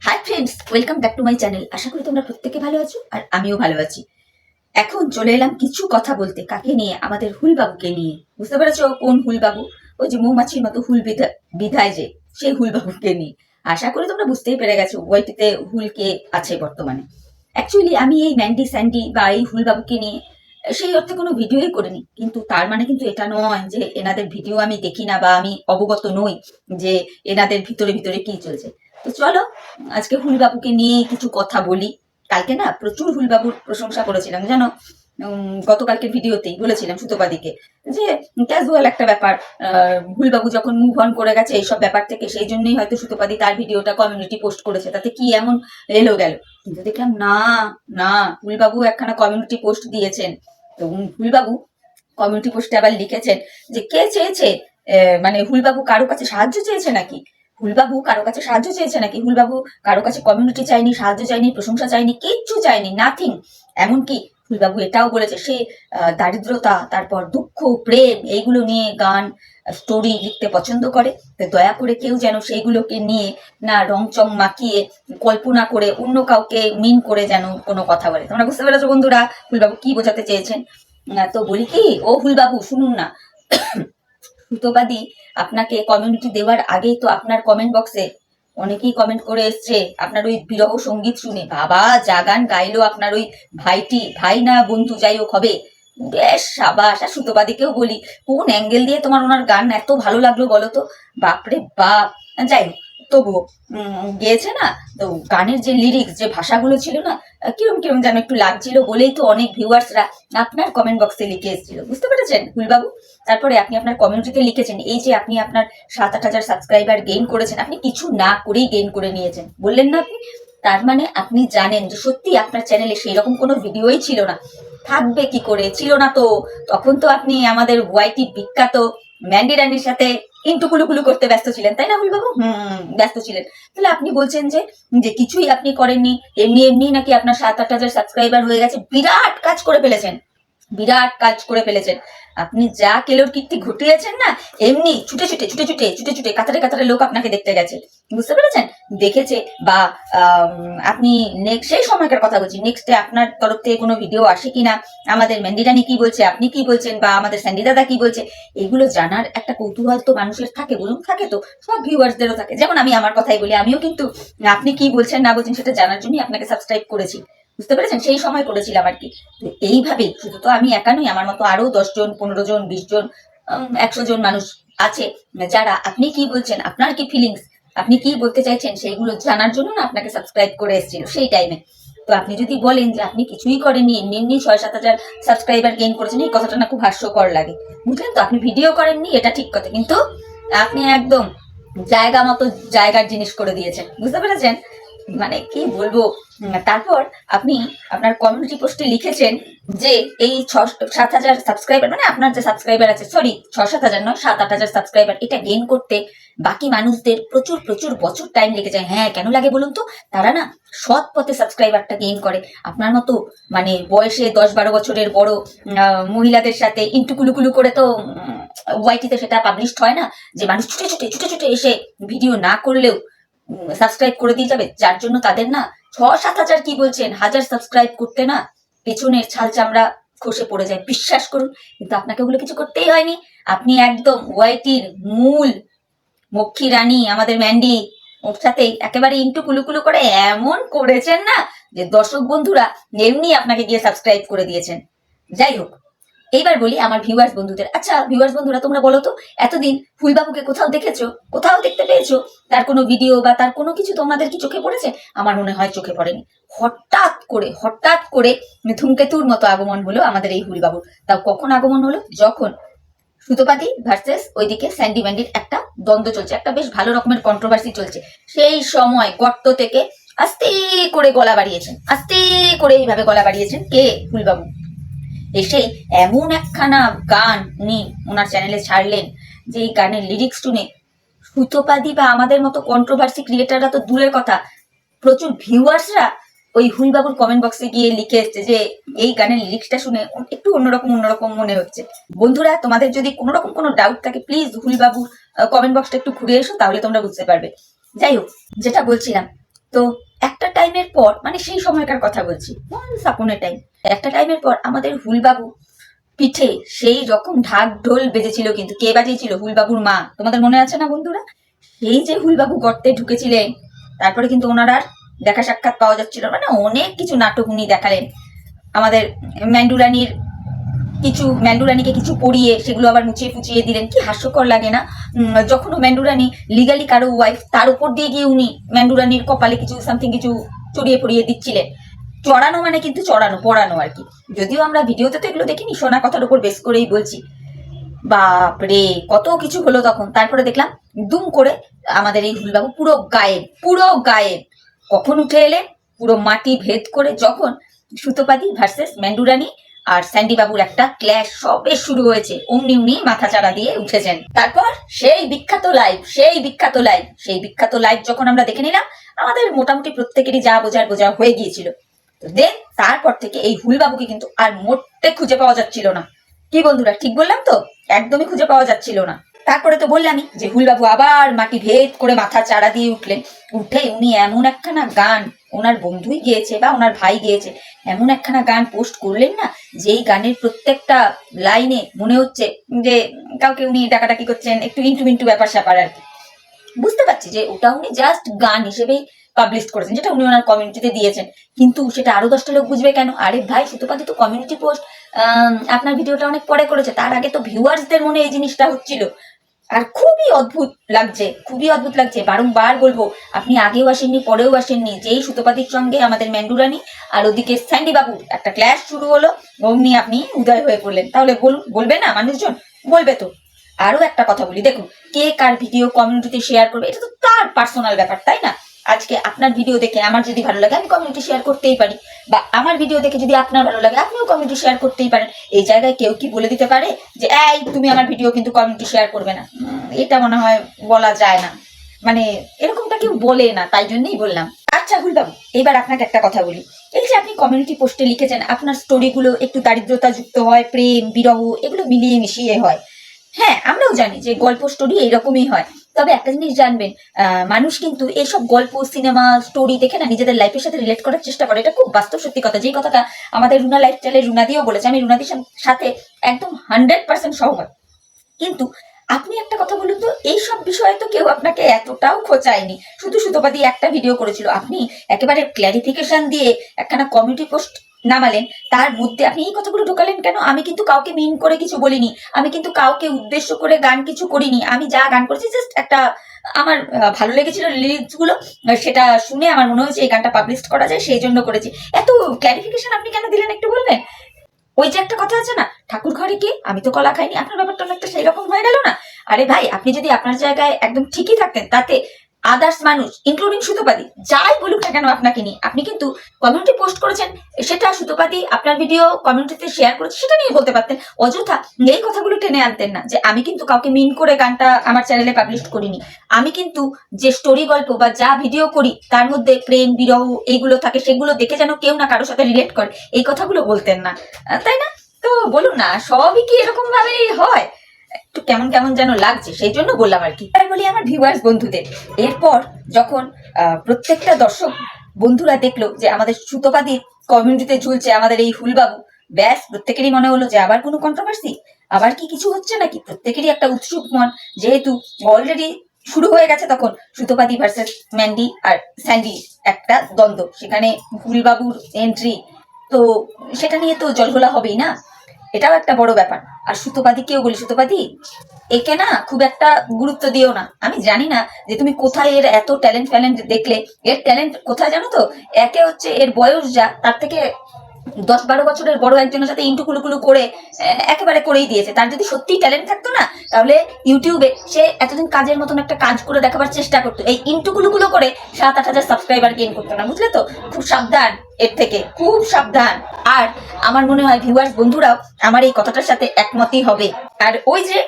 High friends, welcome back to my channel. আশা করি তোমরা প্রত্যেকে ভালো আছো আর আমিও ভালো আছি। এখন চলে এলাম কিছু কথা বলতে। কাকে নিয়ে? আমাদের হুলবাবুকে নিয়ে। বুঝতে পেরেছো কোন হুলবাবু? ওই যে মৌমাছির মতো হুল বিধায় যে, সেই হুলবাবুকে নিয়ে। আশা করি তোমরা বুঝতেই পেরে গেছো ওইটিতে হুলকে আছে বর্তমানে। অ্যাকচুয়ালি আমি এই ম্যান্ডি স্যান্ডি বা এই হুলবাবুকে নিয়ে সেই অর্থে কোনো ভিডিওই করিনি, কিন্তু তার মানে কিন্তু এটা নয় যে এনাদের ভিডিও আমি দেখি না বা আমি অবগত নই যে এনাদের ভিতরে ভিতরে কি চলছে। তো চলো আজকে হুলবাবুকে নিয়ে কিছু কথা বলি। কালকে না প্রচুর হুলবাবুর প্রশংসা করেছিলাম জানো। গতকালকের ভিডিওতেই বলেছিলাম সুতোপাদিকে যে ক্যাজুয়াল একটা ব্যাপার, হুলবাবু যখন মুভ অন করে গেছে এইসব ব্যাপার থেকে, সেই জন্যই হয়তো সুতোপাদি তার ভিডিওটা কমিউনিটি পোস্ট করেছে, তাতে কি এমন এলো গেল। কিন্তু দেখলাম না, না, হুলবাবু একখানা কমিউনিটি পোস্ট দিয়েছেন। তো হুলবাবু কমিউনিটি পোস্টে আবার লিখেছেন যে কে চেয়েছে, মানে হুলবাবু কারো কাছে সাহায্য চেয়েছে নাকি? হুলবাবু কারো কাছে সাহায্য চেয়েছে নাকি? হুলবাবু কারো কাছে কমিউনিটি চাইনি, সাহায্য চাইনি, প্রশংসা চাইনি, কিচ্ছু চাইনি, নাথিং। এমনকি হুলবাবু এটাও বলেছে সে দারিদ্রতা, তারপর দুঃখ, প্রেম এইগুলো নিয়ে গান, স্টোরি লিখতে পছন্দ করে। তো দয়া করে কেউ যেন সেইগুলোকে নিয়ে না রংচং মাখিয়ে কল্পনা করে অন্য কাউকে মিন করে যেন কোনো কথা বলে। তোমরা বুঝতে পেরেছো বন্ধুরা হুলবাবু কি বোঝাতে চেয়েছেন? তো বলি কি, ও হুলবাবু শুনুন না। সুতোবাদী আপনাকে কমিউনিটি দেওয়ার আগেই তো আপনার কমেন্ট বক্সে অনেকেই কমেন্ট করে এসছে আপনার ওই বিরহ সঙ্গীত শুনে। বাবা যা গান গাইলো আপনার ওই ভাইটি, ভাই না বন্ধু যাই হোক হবে, বেশ সাবাস। আর সুতোবাদীকেও বলি, কোন অ্যাঙ্গেল দিয়ে তোমার ওনার গান এত ভালো লাগলো বলো তো? বাপরে বাপ। যাই হোক, তবুও গেয়েছে না তো, গানের যে লিরিক্স, যে ভাষাগুলো ছিল না, কিরম কিরম যেন একটু লাগছিল বলেই তো অনেক ভিউয়ার্সরা আপনার কমেন্ট বক্সে লিখে এসেছিল। বুঝতে পেরেছেন হুলবাবু? তারপরে আপনি আপনার কমিউনিটিতে লিখেছেন এই যে আপনি আপনার 7-8 হাজার সাবস্ক্রাইবার গেইন করেছেন, আপনি কিছু না করেই গেইন করে নিয়েছেন, বললেন না আপনি? তার মানে আপনি জানেন যে সত্যি আপনার চ্যানেলে সেই রকম কোনো ভিডিওই ছিল না। থাকবে কি করে, ছিল না তো। তখন তো আপনি আমাদের ওয়াইটি বিখ্যাত ম্যান্ডি রানির সাথে ইন্টু কুলুকুলু করতে ব্যস্ত ছিলেন, তাই না হুলবাবু? ব্যস্ত ছিলেন। তাহলে আপনি বলছেন যে যে কিছুই আপনি করেননি, এমনি এমনি নাকি আপনার 7-8 হাজার সাবস্ক্রাইবার হয়ে গেছে। বিরাট কাজ করে ফেলেছেন, বিরাট কাজ করে ফেলেছেন। আপনি যা কেলোর কীর্তি ঘটিয়েছেন না, এমনি ছুটে ছুটে ছুটে ছুটে ছুটে ছুটে কাতারে কাতারে লোক আপনাকে দেখতে গেছে। বুঝতে পেরেছেন? দেখেছে বা আপনি নেক্সট সেই সময়কার কথা বলছি, নেক্সটে আপনার তরফ থেকে কোনো ভিডিও আসে কিনা, আমাদের ম্যান্ডিরানি কি বলছে, আপনি কি বলছেন, বা আমাদের স্যান্ডি দাদা কি বলছে, এগুলো জানার একটা কৌতূহল তো মানুষের থাকে, বলুন থাকে তো, সব ভিউয়ার্সদেরও থাকে। যেমন আমি আমার কথাই বলি, আমিও কিন্তু আপনি কি বলছেন না বলছেন সেটা জানার জন্যই আপনাকে সাবস্ক্রাইব করেছি। বুঝতে পেরেছেন? সেই সময় করেছিলাম আর কি। তো এইভাবেই শুধু তো আমি একা নই, আমার মতো আরো 10 জন, 15 জন, 20 জন, 100 জন মানুষ আছে যারা আপনি কি বলছেন, আপনার কি ফিলিংস, আপনি কি বলতে চাইছেন সেইগুলো জানার জন্য না আপনাকে সাবস্ক্রাইব করে এসেছিল সেই টাইমে। তো আপনি যদি বলেন যে আপনি কিছুই করেননি, এমনি এমনি 6-7 হাজার সাবস্ক্রাইবার গেইন করেছেন, এই কথাটা না খুব হাস্যকর লাগে। বুঝলেন তো? আপনি ভিডিও করেননি এটা ঠিক কথা, কিন্তু আপনি একদম জায়গা মতো জায়গার জিনিস করে দিয়েছেন। বুঝতে পেরেছেন? মানে কি বলবো। তারপর আপনি আপনার কমিউনিটি পোস্টে লিখেছেন যে এই 6-7 হাজার সাবস্ক্রাইবার, মানে আপনার যে সাবস্ক্রাইবার আছে, সরি 6-7 হাজার নয়, 7-8 হাজার সাবস্ক্রাইবার, এটা গেইন করতে বাকি মানুষদের প্রচুর প্রচুর বছর টাইম লেগে যায়। হ্যাঁ, কেন লাগে বলুন তো? তারা না সৎ পথে সাবস্ক্রাইবারটা গেইন করে। আপনার মতো মানে বয়সে 10-12 বছরের বড় মহিলাদের সাথে ইন্টু কুলুকুলু করে তো ওয়াইটিতে সেটা পাবলিশড হয় না, যে মানুষ ছুটে ছুটে ছুটে ছুটে এসে ভিডিও না করলেও সাবস্ক্রাইব করে দিয়ে যাবে। যার জন্য তাদের না 6-7 হাজার কি বলছেন, হাজার সাবস্ক্রাইব করতে না পেছনের ছাল চামড়া খসে পড়ে যায়, বিশ্বাস করুন। কিন্তু আপনাকে ওগুলো কিছু করতেই হয়নি। আপনি একদম ওয়াইটির মূল মক্ষী রানী আমাদের ম্যান্ডি, ওর সাথে একেবারে ইন্টু কুলুকুলু করে এমন করেছেন না যে দর্শক বন্ধুরা এমনি আপনাকে গিয়ে সাবস্ক্রাইব করে দিয়েছেন। যাই হোক, এইবার বলি আমার ভিউয়ার্স বন্ধুদের। আচ্ছা ভিউয়ার্স বন্ধুরা, তোমরা বলো তো, এতদিন ফুলবাবুকে কোথাও দেখেছো, কোথাও দেখতে পেয়েছো? তার কোনো ভিডিও বা তার কোনো কিছু তোমাদের কি চোখে পড়েছে? আমার মনে হয় চোখে পড়েনি। হঠাৎ করে ধূমকেতুর মতো আগমন হলো আমাদের এই হুলবাবুর। তাও কখন আগমন হলো? যখন সুতোপাতি ভার্সেস ওইদিকে স্যান্ডি ম্যান্ডির একটা দ্বন্দ্ব চলছে, একটা বেশ ভালো রকমের কন্ট্রোভার্সি চলছে, সেই সময় গর্ত থেকে আস্তে করে গলা বাড়িয়েছেন, আস্তে করে এইভাবে গলা বাড়িয়েছেন কে? ফুলবাবু। এসে এমন একখানা গান উনি ওনার চ্যানেলে ছাড়লেন যে এই গানের লিরিক্স শুনে সুতোপাদি বা আমাদের মতো কন্ট্রোভার্সি ক্রিয়েটাররা তো দূরের কথা, প্রচুর ভিউয়ার্সরা ওই হুলবাবুর কমেন্ট বক্সে গিয়ে লিখে এসছে যে এই গানের লিরিক্সটা শুনে একটু অন্যরকম অন্যরকম মনে হচ্ছে। বন্ধুরা, তোমাদের যদি কোনো রকম কোনো ডাউট থাকে প্লিজ হুলবাবুর কমেন্ট বক্সটা একটু ঘুরে এসো, তাহলে তোমরা বুঝতে পারবে। যাই হোক, যেটা বলছিলাম, তো একটা টাইমের পর, মানে সেই সময়কার কথা বলছি, ওয়ান্স আপন এ টাইম, একটা টাইমের পর আমাদের হুলবাবু পিঠে সেই রকম ঢাক ঢোল বেজেছিল। কিন্তু কে বাজিয়েছিল? হুলবাবুর মা। তোমাদের মনে আছে না বন্ধুরা? সেই যে হুলবাবু গর্তে ঢুকেছিলেন, তারপরে কিন্তু ওনার আর দেখা সাক্ষাৎ পাওয়া যাচ্ছিল না। অনেক কিছু নাটক উনি দেখালেন আমাদের ম্যান্ডুরানির, ম্যান্ডুরানিকে কিছু পড়িয়ে সেগুলো আবার মুছিয়ে ফুচিয়ে দিলেন। কি হাস্যকর লাগে না? যখন ম্যান্ডুরানি লিগালি কারো ওয়াইফ, তার উপর দিয়ে গিয়ে উনি ম্যান্ডুরানির কপালে কিছু সামথিং কিছু চড়িয়ে পড়িয়ে দিচ্ছিলেন। চড়ানো মানে কিন্তু চড়ানো, পড়ানো আর কি। যদিও আমরা ভিডিওতে তো এগুলো দেখিনি, শোনা কথার উপর বেস করেই বলছি। বাপরে, কত কিছু হলো তখন। তারপরে দেখলাম দুম করে আমাদের এই হুলবাবু পুরো গায়েব, পুরো গায়েব। কখন উঠে এলেন? পুরো মাটি ভেদ করে, যখন সুতোপাদি ভার্সেস ম্যান্ডুরানি আর স্যান্ডি বাবুর একটা ক্ল্যাশ সবে শুরু হয়েছে, অমনি উনি মাথা চাড়া দিয়ে উঠেছেন। তারপর সেই বিখ্যাত লাইভ, সেই বিখ্যাত লাইভ যখন আমরা দেখে নিলাম, আমাদের মোটামুটি প্রত্যেকেরই যা বোঝা হয়ে গিয়েছিল। দেন তারপর থেকে এই হুলবাবুকে কিন্তু আর মোটে খুঁজে পাওয়া যাচ্ছিল না। কি বন্ধুরা, ঠিক বললাম তো? একদমই খুঁজে পাওয়া যাচ্ছিল না। তারপরে তো বললামই যে হুলবাবু আবার মাটি ভেদ করে মাথা চাড়া দিয়ে উঠলেন। উঠে উনি এমন একখানা গান, ওনার বন্ধুই গিয়েছে বা ওনার ভাই গিয়েছে, এমন একখানা গান পোস্ট করলেন না, যেই গানের প্রত্যেকটা লাইনে মনে হচ্ছে যে কাউকে উনি ডাকাডাকি করছেন, একটু ইন্টু ব্যাপার স্যাপার আর কি। বুঝতে পারছি যে ওটা উনি জাস্ট গান হিসেবেই পাবলিশ করেছেন, যেটা উনি ওনার কমিউনিটিতে দিয়েছেন। কিন্তু সেটা আরো 10টা লোক বুঝবে কেন? আরে ভাই, সুতোপাদি তো কমিউনিটি পোস্ট আপনার ভিডিওটা অনেক পরে করেছে, তার আগে তো ভিউয়ার্সদের মনে এই জিনিসটা হচ্ছিল। আর খুবই অদ্ভুত লাগছে। বারংবার বলবো, আপনি আগেও আসেননি, পরেও আসেননি। যেই সুতোপাদির সঙ্গে আমাদের ম্যান্ডুরানি আর ওদিকে স্যান্ডি বাবু একটা ক্ল্যাশ শুরু হলো, অমনি আপনি উদয় হয়ে পড়লেন। তাহলে বলুন, বলবে না মানুষজন? বলবে তো। আরো একটা কথা বলি, দেখুন, কে কার ভিডিও কমিউনিটিতে শেয়ার করবে এটা তো তার পার্সোনাল ব্যাপার, তাই না? আজকে আপনার ভিডিও দেখে আমার যদি ভালো লাগে, আমি কমিউনিটি শেয়ার করতেই পারি, বা আমার ভিডিও দেখে যদি আপনার ভালো লাগে, আপনিও কমিউনিটি শেয়ার করতেই পারেন। এই জায়গায় কেউ কি বলে দিতে পারে যে এই তুমি আমার ভিডিও কিন্তু কমিউনিটি শেয়ার করবে না? এটা মনে হয় বলা যায় না, মানে এরকমটা কেউ বলে না, তাই জন্যই বললাম। আচ্ছা হুলবাবু, এবার আপনাকে একটা কথা বলি। এই যে আপনি কমিউনিটি পোস্টে লিখেছেন আপনার স্টোরিগুলো একটু দারিদ্রতা যুক্ত হয়, প্রেম বিরহ এগুলো মিলিয়ে মিশিয়ে হয়। হ্যাঁ, আমরাও জানি যে গল্প স্টোরি এইরকমই হয়। তবে একটা জিনিস জানবেন, মানুষ কিন্তু এইসব গল্প সিনেমা স্টোরি দেখে না নিজেদের লাইফের সাথে রিলেট করার চেষ্টা করে। এটা খুব বাস্তব সত্যি কথা, যেই কথাটা আমাদের রুনা লাইফস্টাইলের রুনাদিও বলেছে। আমি রুনাদির সাথে একদম 100% সহমত। কিন্তু আপনি একটা কথা বলুন তো, এইসব বিষয়ে তো কেউ আপনাকে এতটাও খোঁচায়নি। শুধু সুতোপাদি একটা ভিডিও করেছিল, আপনি একেবারে ক্ল্যারিফিকেশন দিয়ে একখানা কমিউনিটি পোস্ট নামালেন, তার মধ্যে আপনি এই কথাগুলো ঢোকালেন কেন? আমি কিন্তু কাউকে মিন করে কিছু বলিনি, আমি কিন্তু কাউকে উদ্দেশ্য করে গান কিছু করিনি। আমি যা গান করেছি জাস্ট একটা আমার ভালো লেগেছিল লিরিক্স গুলো, সেটা শুনে আমার মনে হয়েছে এই গানটা পাবলিশ করা যায়, সেই জন্য করেছি। এত ক্ল্যারিফিকেশন আপনি কেন দিলেন একটু বলবেন? ওই যে একটা কথা আছে না, ঠাকুর ঘরে কি আমি তো কলা খাইনি, আপনার ব্যাপারটা অনেকটা সেই রকম হয়ে গেল না? আরে ভাই, আপনি যদি আপনার জায়গায় একদম ঠিকই থাকতেন, তাতে আদার্স মানুষ ইনক্লুডিং সুতোপাদি যাই বলুক না কেন আপনাকে নিয়ে, আপনি কিন্তু কমিউনিটি পোস্ট করেছেন, সেটা সুতোপাদি আপনার ভিডিও কমিউনিটিতে শেয়ার করেছে, সেটা নিয়ে বলতে পারতেন। অযথা এই কথাগুলো টেনে আনতেন না যে আমি কিন্তু কাউকে মিন করে গানটা আমার চ্যানেলে পাবলিশ করিনি। আমি কিন্তু যে স্টোরি গল্প বা যা ভিডিও করি তার মধ্যে প্রেম বিরহ এইগুলো থাকে, সেগুলো দেখে যেন কেউ না কারোর সাথে রিলেট করে, এই কথাগুলো বলতেন না, তাই না? তো বলুন না, সবই কি এরকম ভাবেই হয়? একটু কেমন কেমন যেন লাগছে, সেই জন্য বললাম আর কি। আর বলি আমার ভিউয়ার্স বন্ধুদের, এরপর যখন প্রত্যেকটা দর্শক বন্ধুরা দেখলো যে আমাদের সুতোপাদির কমিউনিটিতে ঝুলছে আমাদের এই হুলবাবু, ব্যাস প্রত্যেকেরই মনে হলো যে আবার কোনো কন্ট্রোভার্সি, আবার কি কিছু হচ্ছে নাকি। প্রত্যেকেরই একটা উৎসুক মন, যেহেতু অলরেডি শুরু হয়ে গেছে তখন সুতোপাদি ভার্সেস ম্যান্ডি আর স্যান্ডি একটা দ্বন্দ্ব, সেখানে হুলবাবুর এন্ট্রি, তো সেটা নিয়ে তো জলঘোলা হবেই না, এটাও একটা বড় ব্যাপার। আর সুতোপাদিকেও বলি, সুতোপাদি একে না খুব একটা গুরুত্ব দিও না। আমি জানি না যে তুমি কোথায় এর এত ট্যালেন্ট দেখলে। এর ট্যালেন্ট কোথায় জানো তো? একে হচ্ছে এর বয়স যা, তার থেকে 10-12 বছরের বড় একজনের সাথে ইন্টু কুলুকুলু করে একেবারে করেই দিয়েছে। তার যদি সত্যিই ট্যালেন্ট থাকতো না, তাহলে ইউটিউবে সে এতদিন কাজের মতন একটা কাজ করে দেখাবার চেষ্টা করতো, এই ইন্টু কুলুকুলু করে 7-8 হাজার সাবস্ক্রাইবার গেইন করতো না, বুঝলে তো? খুব সাবধান এর থেকে, খুব সাবধান। আর আমার মনে হয় ভিউয়ার্স বন্ধুরাও আমার এই কথাটার সাথে একমতই হবে। আর ওই যে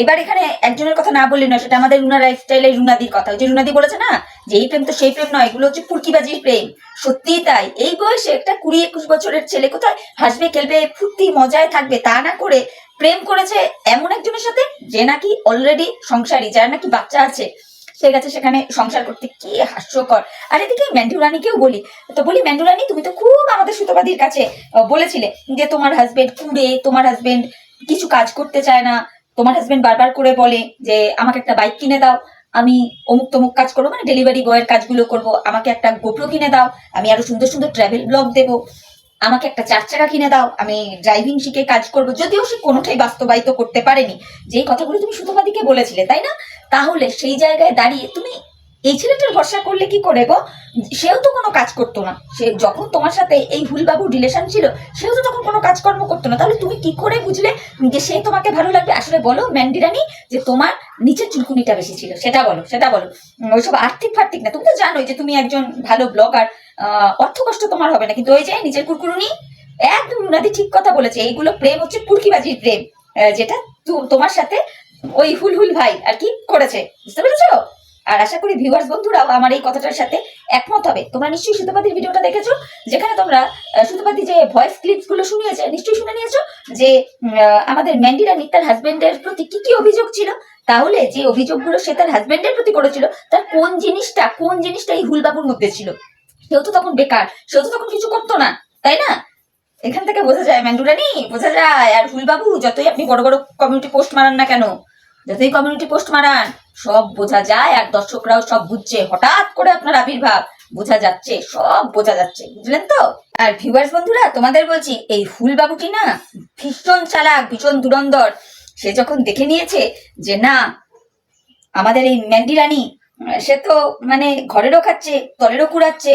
এবার এখানে একজনের কথা না বললে নয়, সেটা আমাদের রুনা লাইফস্টাইলের রুনাদির কথা। ওই যে রুনাদি বলেছে না যে এই প্রেম তো সেই প্রেম নয়, এগুলো হচ্ছে ফুরকিবাজির প্রেম। সত্যিই তাই। এই বয়সে একটা 20-21 বছরের ছেলে কোথায় হাসবে খেলবে ফুর্তি মজায় থাকবে, তা না করে প্রেম করেছে এমন একজনের সাথে যে নাকি অলরেডি সংসারী, যার নাকি বাচ্চা আছে। সে গেছে সেখানে সংসার করতে, কি হাস্যকর। আর এদিকে ম্যান্ডু রানীকেও বলি, তো বলি ম্যান্ডু রানী তুমি তো খুব আমাদের সুতোবাদীর কাছে বলেছিলে যে তোমার হাজবেন্ড কুড়ে, তোমার হাজবেন্ড কিছু কাজ করতে চায় না, তোমার হাজবেন্ড বারবার করে বলে যে আমাকে একটা বাইক কিনে দাও, আমি অমুক তমুক কাজ করবো, মানে ডেলিভারি বয়ের কাজগুলো করবো, আমাকে একটা গোপ্রো কিনে দাও, আমি আরো সুন্দর সুন্দর ট্রাভেল ব্লগ দেবো, আমাকে একটা 4 চাকা কিনে দাও, আমি ড্রাইভিং শিখে কাজ করবো। যদিও সে কোনোটাই বাস্তবায়িত করতে পারেনি, যেই কথাগুলো তুমি সুতোবাদীকে বলেছিলে, তাই না? তাহলে সেই জায়গায় দাঁড়িয়ে তুমি এই ছেলেটার ভরসা করলে কি করে গো? সেও তো কোনো কাজ করতো না, সে যখন তোমার সাথে এই হুলবাবুর রিলেশন ছিল সেও তো তখন কোনো কাজকর্ম করতো না। তাহলে তুমি কি করে বুঝলে যে সে তোমাকে ভালো লাগবে? আসলে বলো ম্যান্ডি রানী, যে তোমার নিচের চুলকুনিটা বেশি ছিল, সেটা বলো, সেটা বলো। ওইসব আর্থিক ফার্থিক না, তুমি তো জানোই যে তুমি একজন ভালো ব্লগার, অর্থ কষ্ট তোমার হবে না, কিন্তু ওই যে নিজের কুরকুরুনি, একদম রুনাদি ঠিক কথা বলেছে, এইগুলো প্রেম হচ্ছে পুরকিবাজির প্রেম, যেটা তোমার সাথে ওই হুলহুল ভাই আর কি করেছে, বুঝতে পেরেছো? আর আশা করি ভিউয়ার্স বন্ধুরাও আমার এই কথাটার সাথে একমত হবে। তোমরা নিশ্চয়ই সুতোপাতির ভিডিওটা দেখেছো, যেখানে তোমরা সুতোপাতি যে ভয়েস ক্লিপস গুলো শুনিয়েছে, নিশ্চয়ই শুনে নিয়েছো যে আমাদের ম্যান্ডি রানী তার হাজবেন্ডের প্রতি কি কি অভিযোগ ছিল। তাহলে যে অভিযোগগুলো সে তার হাজবেন্ডের প্রতি করেছিল, তার কোন জিনিসটা এই হুলবাবুর মধ্যে ছিল? সেও তো তখন বেকার, সেও তো তখন কিছু করতো না, তাই না? এখান থেকে বোঝা যায় ম্যান্ডু রানী, বোঝা যায়। আর হুলবাবু যতই আপনি বড় বড় কমিউনিটি পোস্ট মারান না কেন, যতই কমিউনিটি পোস্ট মারান, সব বোঝা যায়। আর দর্শকরাও সব বুঝছে, হঠাৎ করে আপনার আবির্ভাব বোঝা যাচ্ছে, সব বোঝা যাচ্ছে, বুঝলেন তো? আর ভিউয়ার্স বন্ধুরা তোমাদের বলছি, এই হুলবাবুটি না ভীষণ চালাক, ভীষণ ধুরন্ধর। সে যখন দেখে নিয়েছে যে না, আমাদের এই ম্যান্ডি রানী সে তো মানে ঘরেরও খাচ্ছে, তলেরও কুড়াচ্ছে,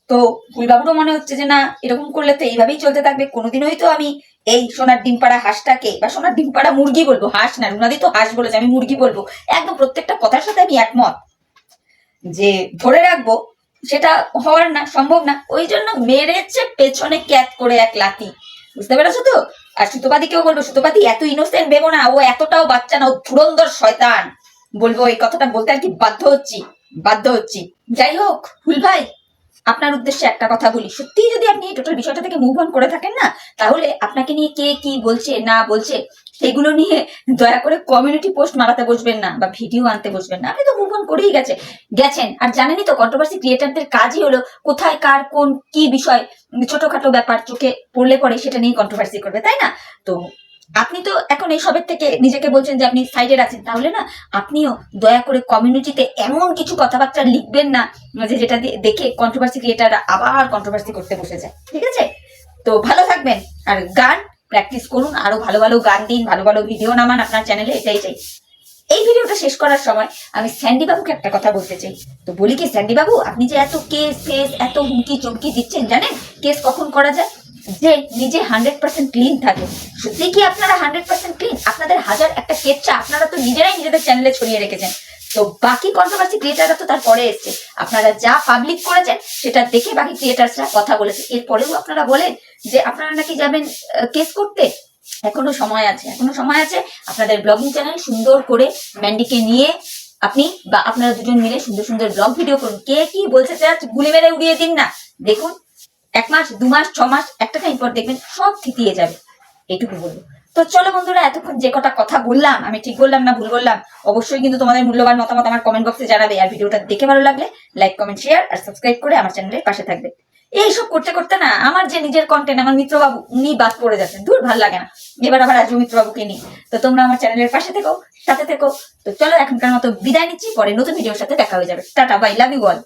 তো ফুলবাবুরও মনে হচ্ছে যে না, এরকম করলে তো এইভাবেই চলতে থাকবে, কোনোদিনই তো আমি এই সোনার ডিম পাড়া হাঁসটাকে, বা সোনার ডিম পাড়া মুরগি বলবো, হাঁস না, রুনাদি তো হাঁস বলেছে, আমি মুরগি বলবো, একদম প্রত্যেকটা কথার সাথে আমি একমত, যে ধরে রাখবো সেটা হওয়ার না, সম্ভব না। ওই জন্য মেরেছে পেছনে ক্যাচ করে এক লাথি, বুঝতে পেরেছো তো? আর সুতোপাতিকেও বলবো, সুতোপাতি এত ইনোসেন্ট ভেবো না, ও এতটাও বাচ্চা না, ও ধুরন্ধর শয়তান। বলবো এই কথাটা বলতে আর কি বাধ্য হচ্ছি। যাই হোক হুল ভাই, আপনার উদ্দেশ্যে একটা কথা বলি, সত্যি যদি আপনি এই টোটাল বিষয়টা থেকে মুভ অন করে থাকেন না, তাহলে আপনাকে নিয়ে কে কি বলছে না বলছে সেগুলো নিয়ে দয়া করে কমিউনিটি পোস্ট মারাতে বসবেন না, বা ভিডিও আনতে বসবেন না। আপনি তো মুভ অন করেই গেছেন। আর জানেনই তো কন্ট্রোভার্সি ক্রিয়েটারদের কাজই হলো কোথায় কার কোন কি বিষয়, ছোটখাটো ব্যাপার চোখে পড়লে পরে সেটা নিয়ে কন্ট্রোভার্সি করবে, তাই না? তো আপনি তো এখন এই সবের থেকে নিজেকে বলছেন যে আপনি সাইডে আছেন, তাহলে না আপনিও দয়া করে কমিউনিটিতে এমন কিছু কথাবার্তা লিখবেন না যে যেটা দেখে কন্ট্রোভার্সি ক্রিয়েটাররা আবার কন্ট্রোভার্সি করতে বসে যায়, ঠিক আছে? তো ভালো থাকবেন, আর গান প্র্যাকটিস করুন, আরো ভালো ভালো গান দিন, ভালো ভালো ভিডিও নামান আপনার চ্যানেলে, এটাই চাই। এই ভিডিওটা শেষ করার সময় আমি স্যান্ডি বাবুকে একটা কথা বলতে চাই। তো বলি কি স্যান্ডি বাবু, আপনি যে এত কেস ফেস, এত হুমকি চমকি দিচ্ছেন, জানেন কেস কখন করা যায়? যে নিজে 100% ক্লিন থাকে। সত্যি কি আপনারা 100% ক্লিন? আপনাদের হাজার একটা কেচ্ছা আপনারা তো নিজেরাই নিজেদের চ্যানেলে ছড়িয়ে রেখেছেন, তো বাকি কন্ট্রোভার্সি ক্রিয়েটাররা তো তারপরে এসছে। আপনারা যা পাবলিক করেছেন সেটা দেখে বাকি ক্রিয়েটার্সরা কথা বলেছে, এরপরেও আপনারা বলেন যে আপনারা নাকি যাবেন কেস করতে। এখনো সময় আছে, আপনাদের ব্লগিং চ্যানেল সুন্দর করে ম্যান্ডিকে নিয়ে আপনি বা আপনারা দুজন মিলে সুন্দর সুন্দর ব্লগ ভিডিও করুন। কে কি বলছে গুলি মেরে উড়িয়ে দিন না, দেখুন 1 মাস 2 মাস 6 মাস একটা টাইম পর দেখবেন সব থিতিয়ে যাবে, এইটুকু বলবো। তো চলো বন্ধুরা, এতক্ষণ যে কটা কথা বললাম, আমি ঠিক বললাম না ভুল বললাম, অবশ্যই কিন্তু তোমাদের মূল্যবান মতামত আমার কমেন্ট বক্সে জানাবে। আর ভিডিওটা দেখে ভালো লাগলে লাইক কমেন্ট শেয়ার আর সাবস্ক্রাইব করে আমার চ্যানেলের পাশে থাকবে। এইসব করতে করতে না আমার যে নিজের কন্টেন্ট, আমার মিত্রবাবু উনি বাদ পড়ে যাচ্ছেন, দূর ভাল লাগে না, এবার আবার আসবো মিত্রবাবুকে নিয়ে। তো তোমরা আমার চ্যানেলের পাশে থেকো, সাথে থেকো। তো চলো এখনকার মতো বিদায় নিচ্ছি, পরে নতুন ভিডিওর সাথে দেখা হয়ে যাবে। Tata, bye, love you all.